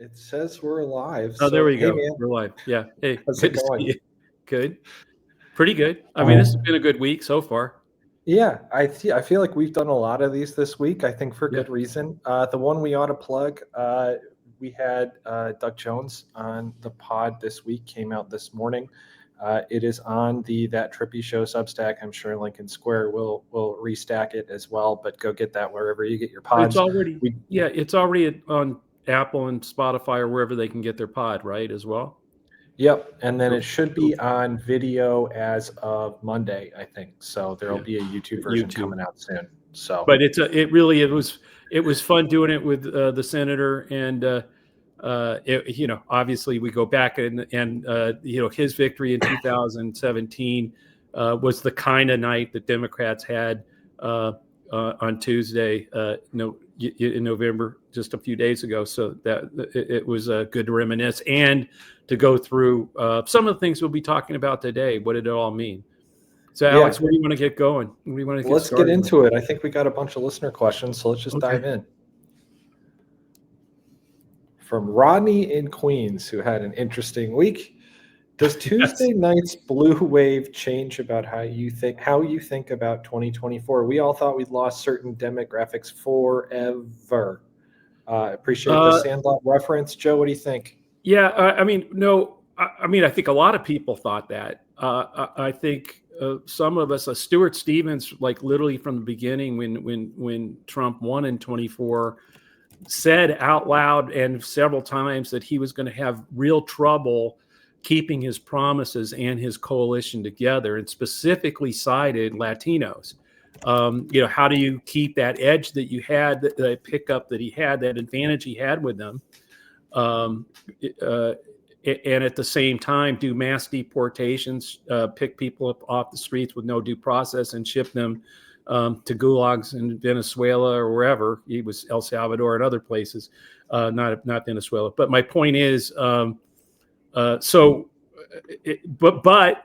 It says we're alive. Oh, there we hey, go. man, We're live. Yeah. Hey, how's good it to see going? you. Good. Pretty good. I mean, this has been a good week so far. Yeah, I feel like we've done a lot of these this week. I think for Yeah. good reason. The one we ought to plug. We had Doug Jones on the pod this week. Came out this morning. It is on the That Trippi Show Substack. I'm sure Lincoln Square will restack it as well. But go get that wherever you get your pods. It's already on Apple and Spotify or wherever they can get their pod, right, as well? Yep, and then it should be on video as of Monday, I think. So there'll be a YouTube version coming out soon. So, but it was fun doing it with the senator, and obviously we go back and his victory in 2017 was the kind of night that Democrats had on Tuesday, in November, just a few days ago. So that it was good to reminisce and to go through some of the things we'll be talking about today. What did it all mean? So, Alex, where do you want to get going? What do you want to get let's started get into it. I think we got a bunch of listener questions, so let's just dive in. From Rodney in Queens, who had an interesting week. Does Tuesday night's blue wave change about how you think about 2024? We all thought we'd lost certain demographics forever. Appreciate the Sandlot reference. Joe, what do you think? Yeah, I mean, no, I think a lot of people thought that. I think some of us, Stuart Stevens, like literally from the beginning when Trump won in 24, said out loud and several times that he was going to have real trouble keeping his promises and his coalition together, and specifically cited Latinos. How do you keep that edge that you had, that pickup that he had, that advantage he had with them? And at the same time, do mass deportations, pick people up off the streets with no due process and ship them to gulags in Venezuela or wherever. He was El Salvador and other places, not Venezuela. But my point is, but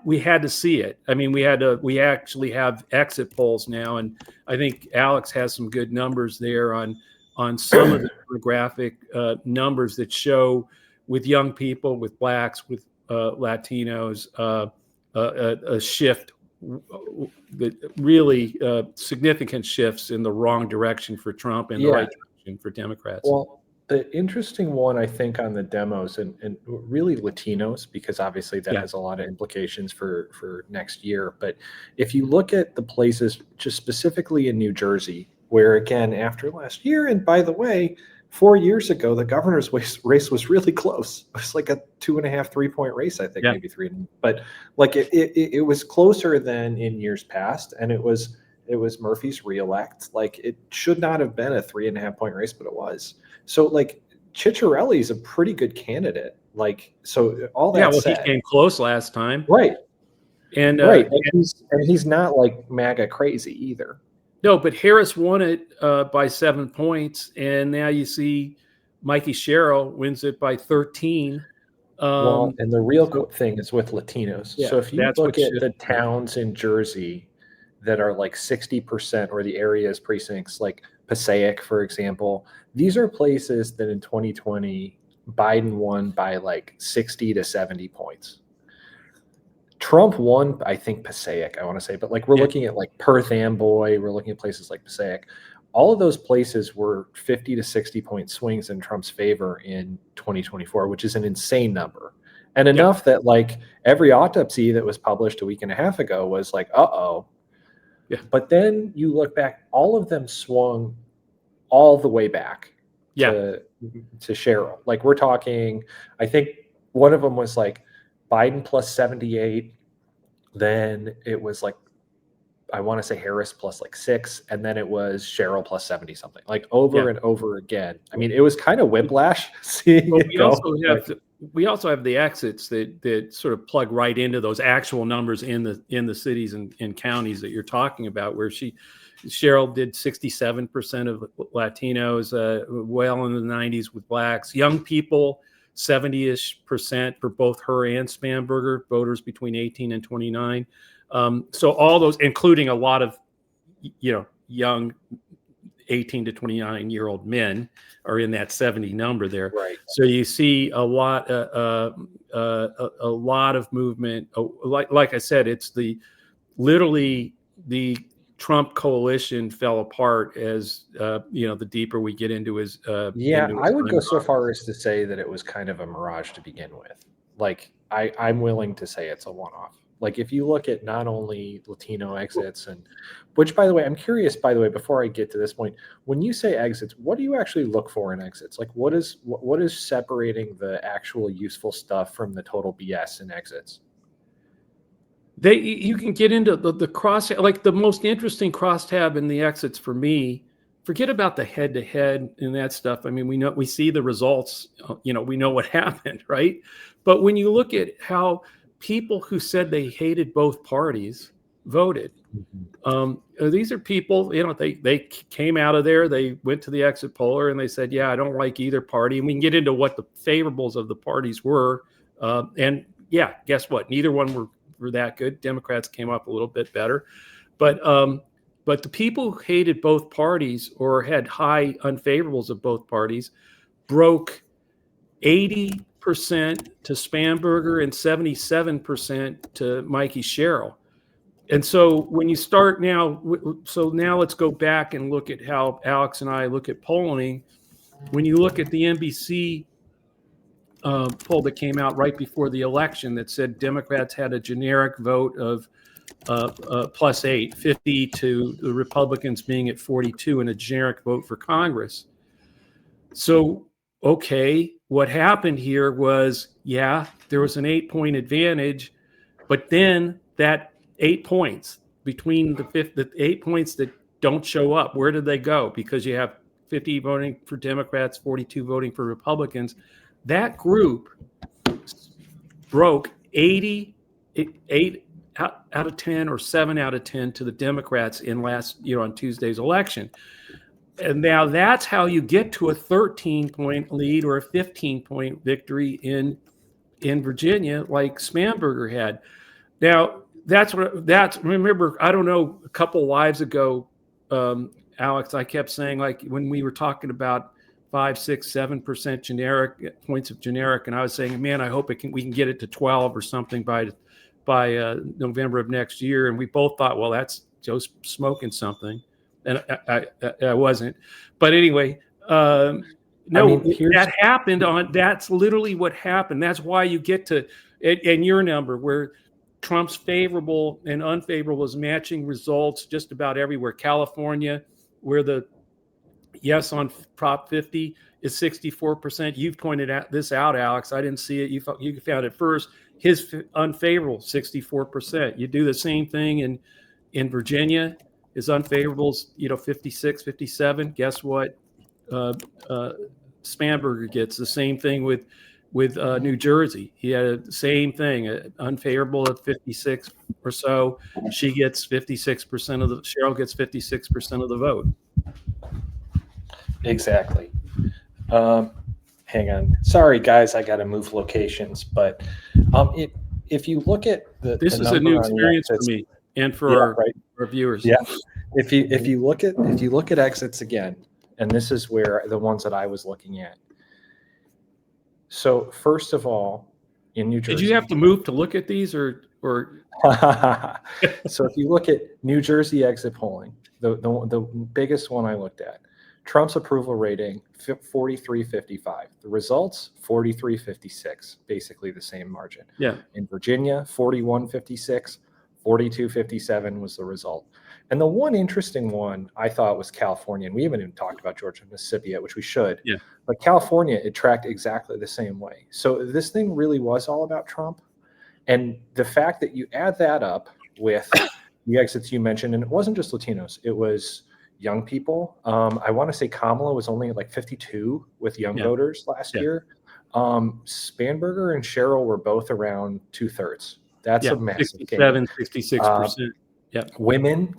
we had to see it. I mean, we actually have exit polls now, and I think Alex has some good numbers there on some of the demographic numbers that show, with young people, with blacks, with Latinos, a shift, that really significant shifts in the wrong direction for Trump and the right direction for Democrats. Well, the interesting one, I think, on the demos and really Latinos, because obviously that has a lot of implications for next year. But if you look at the places, just specifically in New Jersey, where, again, after last year, and by the way, 4 years ago, the governor's race was really close. It was like a 2.5, 3-point race, I think, maybe 3. But like it was closer than in years past, and it was Murphy's reelect. Like, it should not have been a 3.5-point race, but it was. So, like, Ciccarelli is a pretty good candidate. Like, so all that said, he came close last time, right? And he's not like MAGA crazy either. No, but Harris won it by 7 points, and now you see Mikey Sherrill wins it by 13. Well, and the real thing is with Latinos. Yeah, so if you look at the towns in Jersey that are like 60%, or the areas, precincts like Passaic, for example, these are places that in 2020 Biden won by like 60 to 70 points. Trump won, I think, Passaic, I want to say, but like we're looking at like Perth Amboy, we're looking at places like Passaic. All of those places were 50 to 60 point swings in Trump's favor in 2024, which is an insane number. And enough that like every autopsy that was published a week and a half ago was like, uh-oh. Yeah. But then you look back, all of them swung all the way back to Sherrill. Like, we're talking, I think one of them was like Biden plus 78. Then it was like, I want to say Harris plus like 6, and then it was Sherrill plus 70 something, like over and over again. I mean, it was kind of whiplash seeing it go. We also have the exits that sort of plug right into those actual numbers in the cities and counties that you're talking about, where Sherrill did 67% of Latinos, well in the 90s with blacks, young people 70-ish% for both her and Spanberger, voters between 18 and 29. So all those, including a lot of young 18 to 29-year-old men are in that 70 number there. Right. So you see a lot of movement. Like I said, it's literally the Trump coalition fell apart as the deeper we get into his. I would go so far as to say that it was kind of a mirage to begin with. Like I'm willing to say it's a one-off. Like if you look at not only Latino exits, and which, by the way, I'm curious, by the way, before I get to this point, when you say exits, what do you actually look for in exits? Like what is separating the actual useful stuff from the total BS in exits? You can get into the cross, like the most interesting crosstab in the exits for me. Forget about the head-to-head and that stuff. I mean, we see the results. We know what happened, right? But when you look at how people who said they hated both parties voted, these are people. They came out of there. They went to the exit poller and they said, "Yeah, I don't like either party." And we can get into what the favorables of the parties were. And yeah, guess what? Neither one were that good. Democrats came up a little bit better, but the people who hated both parties or had high unfavorables of both parties broke 80% to Spanberger and 77% to Mikey Sherrill. And so when you start now, now let's go back and look at how Alex and I look at polling. When you look at the NBC poll that came out right before the election that said Democrats had a generic vote of +8, 50 to the Republicans being at 42, and a generic vote for Congress. So, okay, what happened here was, there was an 8-point advantage, but then that 8 points between the 8 points that don't show up, where did they go? Because you have 50 voting for Democrats, 42 voting for Republicans. That group broke 8 out of 10 or 7 out of 10 to the Democrats on Tuesday's election. And now that's how you get to a 13-point lead or a 15-point victory in Virginia, like Spanberger had. Now remember, I don't know, a couple lives ago, Alex, I kept saying, like, when we were talking about 5, 6, 7% generic points of generic, and I was saying, man, I hope we can get it to 12 or something by November of next year. And we both thought, well, that's Joe's smoking something, and I wasn't. But anyway, that happened that's literally what happened. That's why you get to and your number where Trump's favorable and unfavorable is matching results just about everywhere. California, where the yes on Prop 50 is 64%. You've pointed this out, Alex. I didn't see it. You found it first. His unfavorable, 64%. You do the same thing in Virginia. His unfavorables, 56, 57. Guess what? Spanberger gets the same thing with New Jersey. He had the same thing, unfavorable at 56 or so. She gets 56% of Cheryl gets 56% of the vote. Exactly. Hang on. Sorry, guys, I got to move locations. But if you look at this is a new experience for me and for our viewers. Yeah. If you look at exits again, and this is where the ones that I was looking at. So first of all, in New Jersey, did you have to move to look at these or? So if you look at New Jersey exit polling, the biggest one I looked at, Trump's approval rating 43.55. The results 43.56, basically the same margin. Yeah. In Virginia 41.56, 42.57 was the result. And the one interesting one I thought was California, and we haven't even talked about Georgia and Mississippi yet, which we should. Yeah. But California, it tracked exactly the same way. So this thing really was all about Trump. And the fact that you add that up with the exits you mentioned, and it wasn't just Latinos, it was young people. I want to say Kamala was only like 52 with young voters last year. Spanberger and Sherrill were both around 2/3. That's a massive 67, 66%. Women,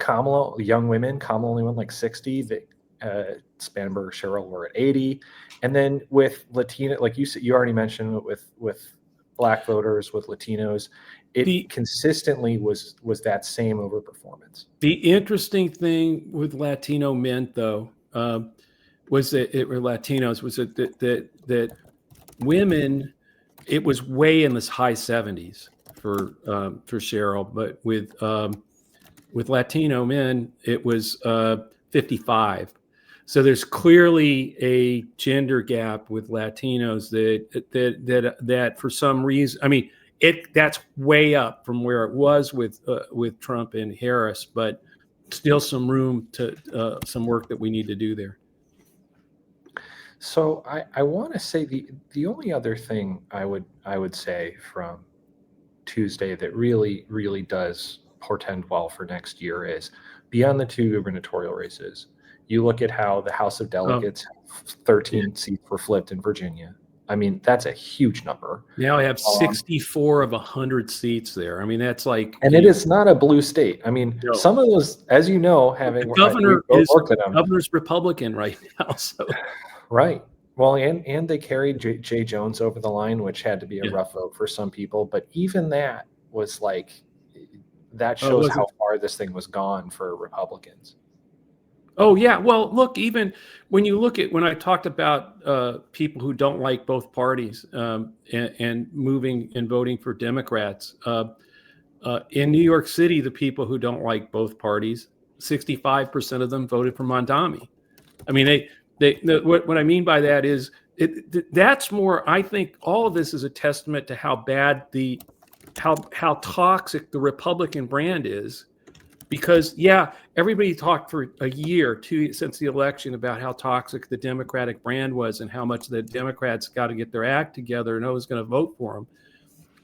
young women, Kamala only went like 60. Spanberger, Sherrill were at 80. And then with Latino, like you said, you already mentioned with Black voters, with Latinos, it consistently was that same overperformance. The interesting thing with Latino men, though, was that it were Latinos, was that women, it was way in this high 70s for Cheryl, but with Latino men, it was 55. So there's clearly a gender gap with Latinos that for some reason, I mean, that's way up from where it was with Trump and Harris, but still some room to some work that we need to do there. So I want to say the only other thing I would say from Tuesday that really does portend well for next year is beyond the two gubernatorial races. You look at how the House of Delegates, 13 seats were flipped in Virginia. I mean, that's a huge number. Now I have 64 of 100 seats there. I mean, that's like, and it is not a blue state. I mean, some of those, as you know, having governor's Republican right now. So right. Well, and they carried Jay Jones over the line, which had to be a rough vote for some people. But even that was like, that shows how far this thing was gone for Republicans. Oh, yeah. Well, look, even when you look at when I talked about people who don't like both parties and moving and voting for Democrats in New York City, the people who don't like both parties, 65% of them voted for Mondami. I mean, what I mean by that is that's more. I think all of this is a testament to how bad how toxic the Republican brand is. Because, everybody talked for a year or two since the election about how toxic the Democratic brand was and how much the Democrats got to get their act together and who was going to vote for them.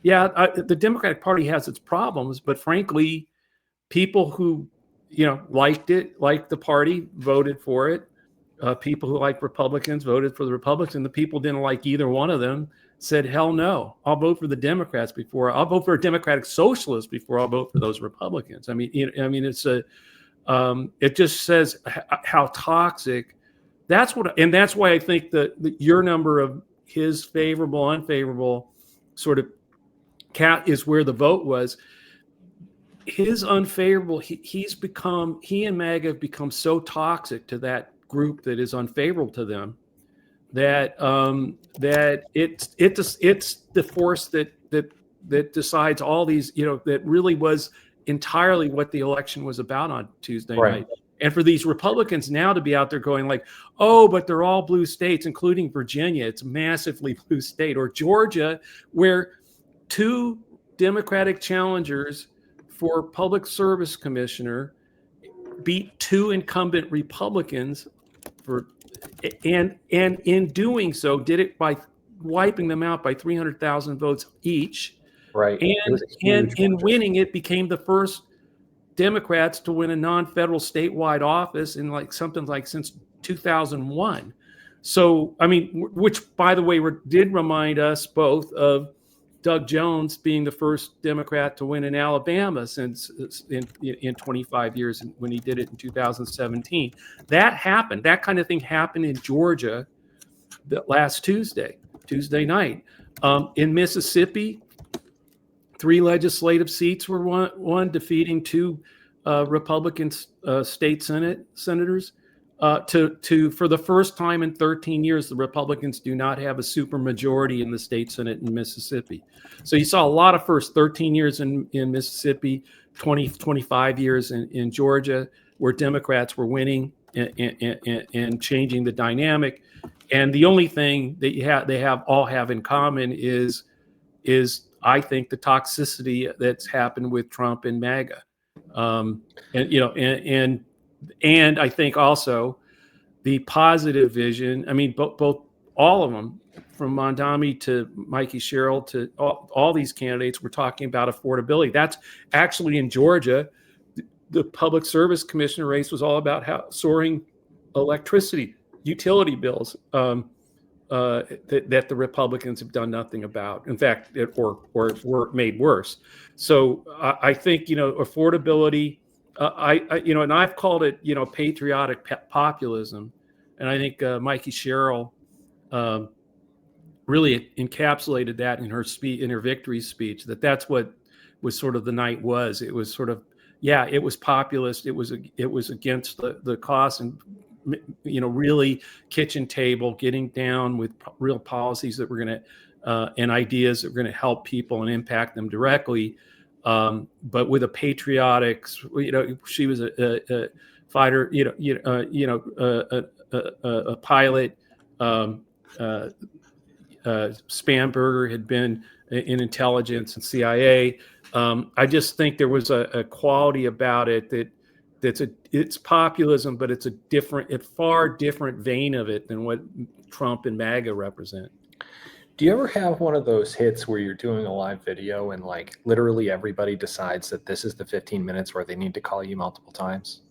The Democratic Party has its problems, but frankly, people who, liked the party, voted for it. People who like Republicans voted for the Republicans. And the people who didn't like either one of them said, hell no, I'll vote for the Democrats I'll vote for a Democratic Socialist before I'll vote for those Republicans. I mean, it's it just says how toxic. That's why I think that your number of his favorable, unfavorable sort of is where the vote was. His unfavorable, he and MAGA have become so toxic to that group that is unfavorable to them that it's the force that decides all these, that really was entirely what the election was about on Tuesday night. And for these Republicans now to be out there going like, oh, but they're all blue states, including Virginia, it's massively blue state, or Georgia, where two Democratic challengers for public service commissioner beat two incumbent Republicans and in doing so did it by wiping them out by 300,000 votes each. Right. And in winning it became the first Democrats to win a non-federal statewide office in something like since 2001. So, I mean, which by the way, did remind us both of Doug Jones being the first Democrat to win in Alabama since in 25 years when he did it in 2017. That happened. That kind of thing happened in Georgia last Tuesday night. In Mississippi, 3 legislative seats were won, defeating 2 Republican state senators. For the first time in 13 years, the Republicans do not have a supermajority in the state Senate in Mississippi. So you saw a lot of first 13 years in Mississippi, 25 years in Georgia, where Democrats were winning and changing the dynamic. And the only thing that they all have in common is I think the toxicity that's happened with Trump and MAGA. And I think also the positive vision. I mean, both all of them, from Mondami to Mikey Sherrill to all these candidates, were talking about affordability. That's actually in Georgia. The public service commissioner race was all about how soaring electricity utility bills that the Republicans have done nothing about. In fact, or made worse. So I think affordability. And I've called it, patriotic populism, and I think Mikey Sherrill really encapsulated that in her victory speech. That's what was sort of the night was. It was sort of, it was populist. It was against the cost, and really kitchen table, getting down with real policies that we're going to and ideas that are going to help people and impact them directly. But with a patriotic, she was a fighter, a pilot. Spanberger had been in intelligence and CIA. I just think there was a quality about it it's populism, but it's a far different vein of it than what Trump and MAGA represent. Do you ever have one of those hits where you're doing a live video and like literally everybody decides that this is the 15 minutes where they need to call you multiple times?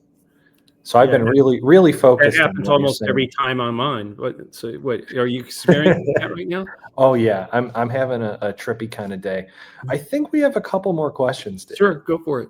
So I've been really focused. That happens almost every time I'm on. What are you experiencing that right now? Oh yeah, I'm having a Trippi kind of day. I think we have a couple more questions, Dave. Sure, go for it.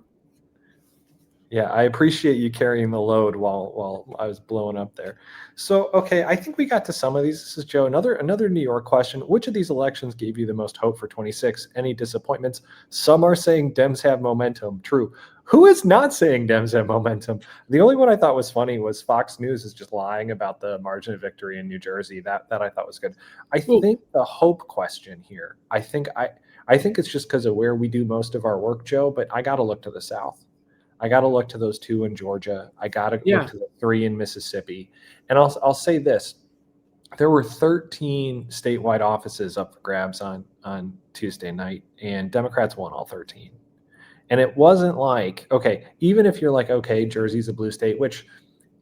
Yeah, I appreciate you carrying the load while I was blowing up there. So, okay, I think we got to some of these. This is Joe. Another New York question. Which of these elections gave you the most hope for 26? Any disappointments? Some are saying Dems have momentum. True. Who is not saying Dems have momentum? The only one I thought was funny was Fox News is just lying about the margin of victory in New Jersey. That I thought was good. I think the hope question here, I think it's just because of where we do most of our work, Joe, but I got to look to the South. I got to look to those 2 in Georgia. I got to look to the 3 in Mississippi. And I'll say this. There were 13 statewide offices up for grabs on Tuesday night, and Democrats won all 13. And it wasn't like, okay, even if you're like, okay, Jersey's a blue state, which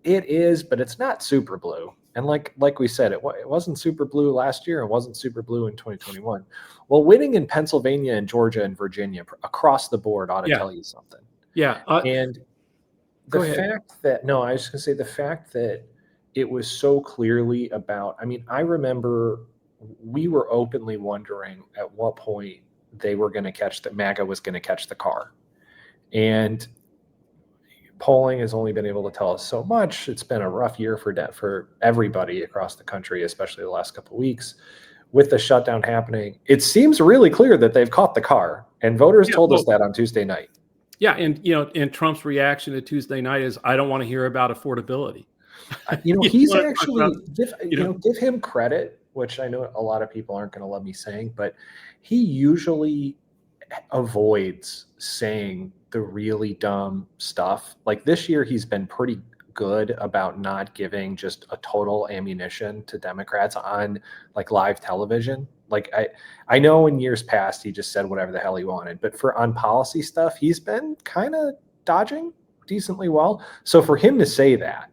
it is, but it's not super blue. And like we said, it wasn't super blue last year. It wasn't super blue in 2021. Well, winning in Pennsylvania and Georgia and Virginia across the board ought to tell you something. Yeah. And the fact that, no, I was just going to say the fact that it was so clearly about, I mean, I remember we were openly wondering at what point they were going to MAGA was going to catch the car. And polling has only been able to tell us so much. It's been a rough year for everybody across the country, especially the last couple of weeks. With the shutdown happening, it seems really clear that they've caught the car. And voters told us that on Tuesday night. Yeah, and Trump's reaction to Tuesday night is, I don't want to hear about affordability. He's actually, give him credit, which I know a lot of people aren't going to love me saying, but he usually avoids saying the really dumb stuff. Like this year, he's been pretty good about not giving just a total ammunition to Democrats on like live television. Like I know in years past he just said whatever the hell he wanted, but on policy stuff he's been kind of dodging decently well. So for him to say that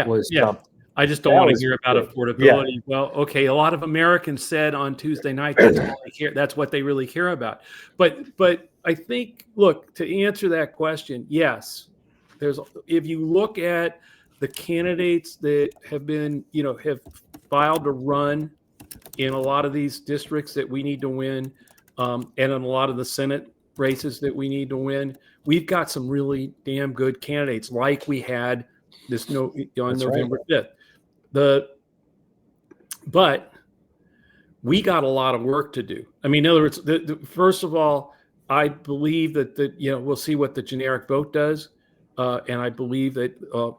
was something. I just don't want to hear about affordability. Yeah. Well, okay, a lot of Americans said on Tuesday night that's what they really care about. But I think, look, to answer that question, yes, if you look at the candidates that have been, have filed to run in a lot of these districts that we need to win, and in a lot of the Senate races that we need to win, we've got some really damn good candidates, like we had on November 5th. But we got a lot of work to do. I mean, in other words, first of all, I believe that we'll see what the generic vote does. And I believe that,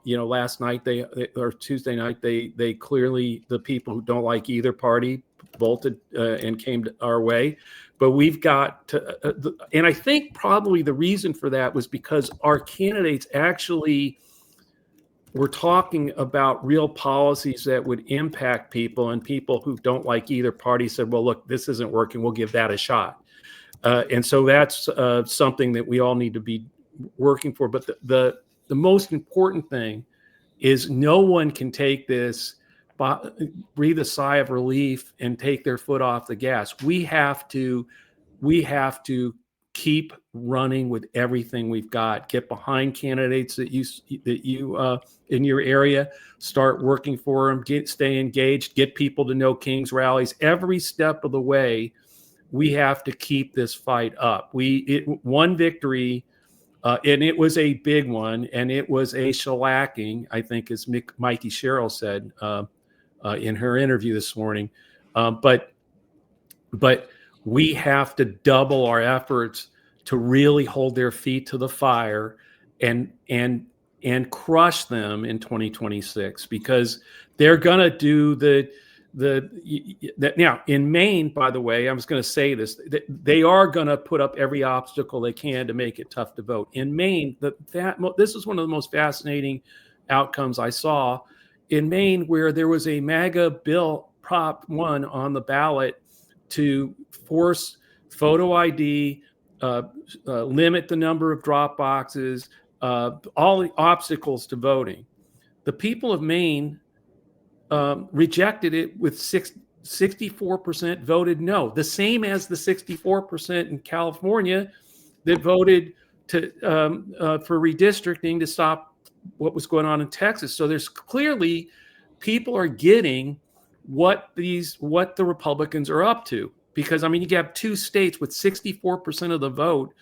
last night or Tuesday night, they clearly, the people who don't like either party bolted and came our way. But we've got to, and I think probably the reason for that was because our candidates actually were talking about real policies that would impact people, and people who don't like either party said, well, look, this isn't working. We'll give that a shot. And so that's something that we all need to be working for. But the most important thing is no one can take this, breathe a sigh of relief and take their foot off the gas. We have to keep running with everything we've got. Get behind candidates that you in your area, start working for them, stay engaged, get people to know King's rallies. Every step of the way, we have to keep this fight up. One victory, and it was a big one, and it was a shellacking, I think, as Mikey Sherrill said in her interview this morning. But we have to double our efforts to really hold their feet to the fire and and crush them in 2026, because they're going to do now in Maine, by the way, I was going to say this, they are going to put up every obstacle they can to make it tough to vote. In Maine, this is one of the most fascinating outcomes I saw in Maine, where there was a MAGA bill, Prop 1, on the ballot to force photo ID, limit the number of drop boxes, all the obstacles to voting. The people of Maine rejected it with 64% voted no, the same as the 64% in California that voted for redistricting to stop what was going on in Texas. So there's clearly people are getting what the Republicans are up to, because I mean, you have two states with 64% of the vote,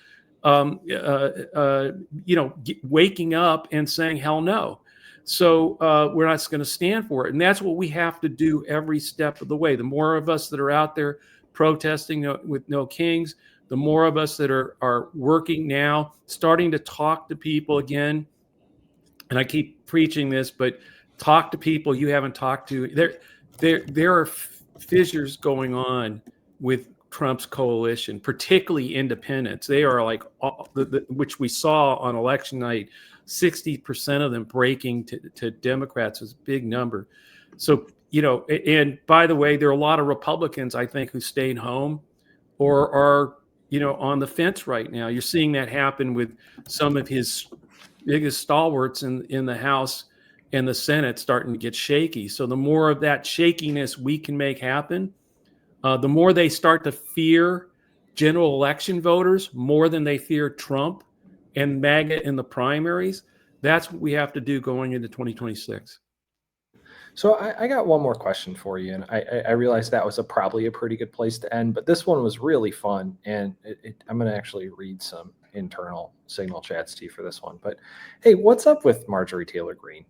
waking up and saying hell no. So we're not going to stand for it. And that's what we have to do every step of the way. The more of us that are out there protesting with No Kings, the more of us that are working now, starting to talk to people again. And I keep preaching this, but talk to people you haven't talked to. There are fissures going on with Trump's coalition, particularly independents. They are like, which we saw on election night, 60% of them breaking to Democrats was a big number. So, and by the way, there are a lot of Republicans, I think, who stayed home or are, on the fence right now. You're seeing that happen with some of his biggest stalwarts in the House and the Senate starting to get shaky. So the more of that shakiness we can make happen, the more they start to fear general election voters more than they fear Trump and MAGA in the primaries. That's what we have to do going into 2026. So I got one more question for you, and I realized that was probably a pretty good place to end, but this one was really fun, and I'm going to actually read some internal Signal chats to you for this one. But hey, what's up with Marjorie Taylor Greene?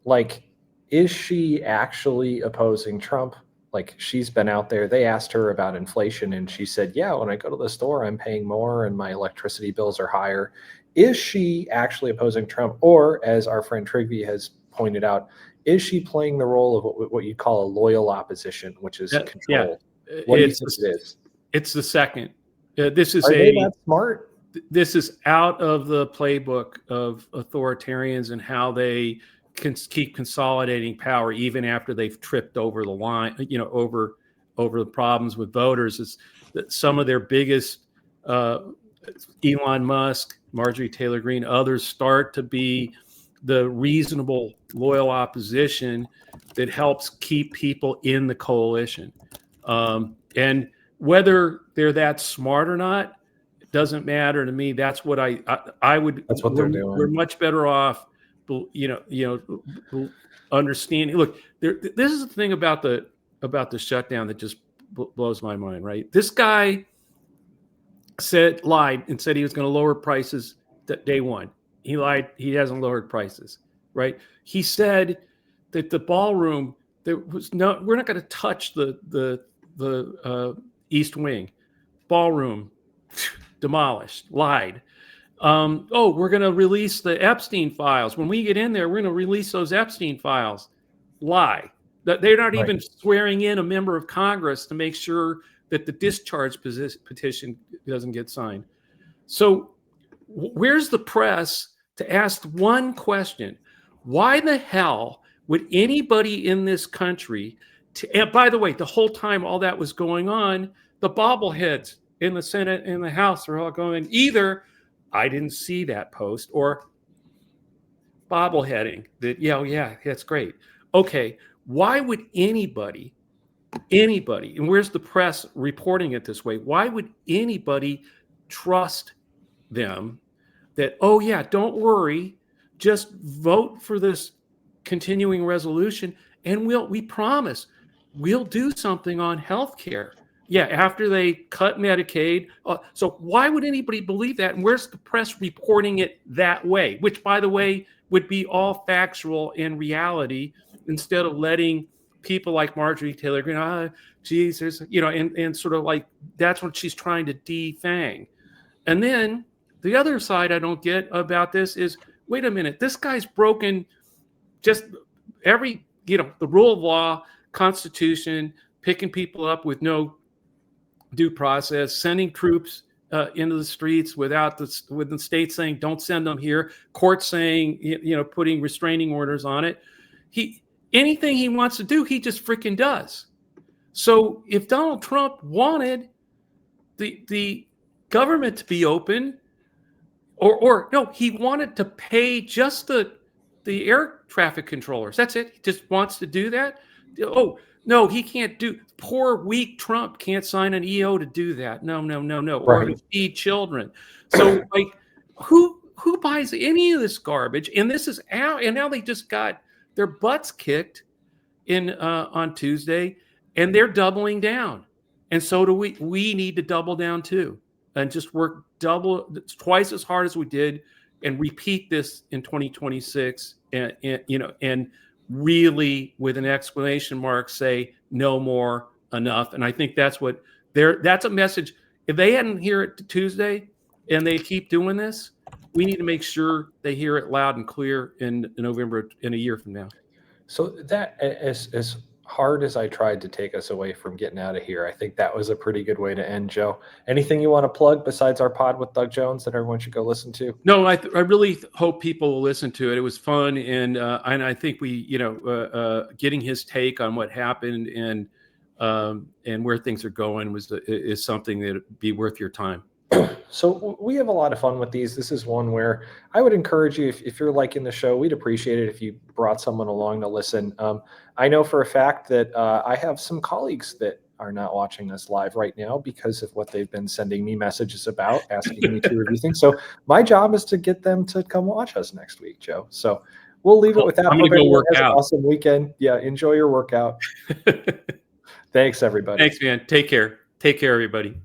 Like, is she actually opposing Trump? Like, she's been out there. They asked her about inflation, and she said, yeah, when I go to the store, I'm paying more and my electricity bills are higher. Is she actually opposing Trump? Or, as our friend Trippi has pointed out, is she playing the role of what you call a loyal opposition, which is control? Yeah. What do you think it is? It's the second. This is Are they that smart? This is out of the playbook of authoritarians and how they can keep consolidating power even after they've tripped over the line, over the problems with voters. Is that some of their biggest, Elon Musk, Marjorie Taylor Greene, others start to be the reasonable, loyal opposition that helps keep people in the coalition. And whether they're that smart or not, it doesn't matter to me. That's what I would. That's what they're doing. We're much better off, understanding. Look, this is the thing about the shutdown that just blows my mind. Right, this guy lied and said he was going to lower prices day one. He lied. He hasn't lowered prices, right? He said that the ballroom, we're not going to touch the East Wing. Ballroom, demolished, lied. We're going to release the Epstein files. When we get in there, we're going to release those Epstein files. Lie. They're not even swearing in a member of Congress to make sure that the discharge petition doesn't get signed. So where's the press to ask one question? Why the hell would anybody in this country, and by the way, the whole time all that was going on, the bobbleheads in the Senate and the House are all going, either I didn't see that post or bobbleheading that, yeah, that's great. Okay, why would anybody, and where's the press reporting it this way? Why would anybody trust them that, oh yeah, don't worry, just vote for this continuing resolution and we promise we'll do something on healthcare. Yeah, after they cut Medicaid. So why would anybody believe that? And where's the press reporting it that way? Which, by the way, would be all factual in reality, instead of letting people like Marjorie Taylor Greene, Jesus, and sort of like that's what she's trying to defang. And then the other side I don't get about this is, wait a minute, this guy's broken just every, the rule of law, Constitution, picking people up with no due process, sending troops into the streets with the state saying don't send them here, court saying putting restraining orders on it. Anything he wants to do, he just freaking does. So if Donald Trump wanted the government to be open, or no, he wanted to pay just the air traffic controllers. That's it. He just wants to do that. Oh, no, he can't do. Poor, weak Trump can't sign an EO to do that. No. Right. Or to feed children. So, like, who buys any of this garbage? And this is out. And now they just got their butts kicked on Tuesday, and they're doubling down. And so do we. We need to double down too, and just work twice as hard as we did, and repeat this in 2026. And really, with an exclamation mark, say no more, enough. And I think that's a message. If they hadn't hear it Tuesday and they keep doing this, we need to make sure they hear it loud and clear in November, in a year from now. So that, as hard as I tried to take us away from getting out of here, I think that was a pretty good way to end, Joe. Anything you want to plug besides our pod with Doug Jones that everyone should go listen to? No, I really hope people will listen to it. It was fun, and I think we, getting his take on what happened and where things are going is something that would be worth your time. So we have a lot of fun with these. This is one where I would encourage you, if you're liking the show, we'd appreciate it if you brought someone along to listen. I know for a fact that I have some colleagues that are not watching us live right now because of what they've been sending me messages about, asking me to review things. So my job is to get them to come watch us next week, Joe. So we'll leave it with that. I'm going to go work out. An awesome weekend. Yeah, enjoy your workout. Thanks, everybody. Thanks, man. Take care. Take care, everybody.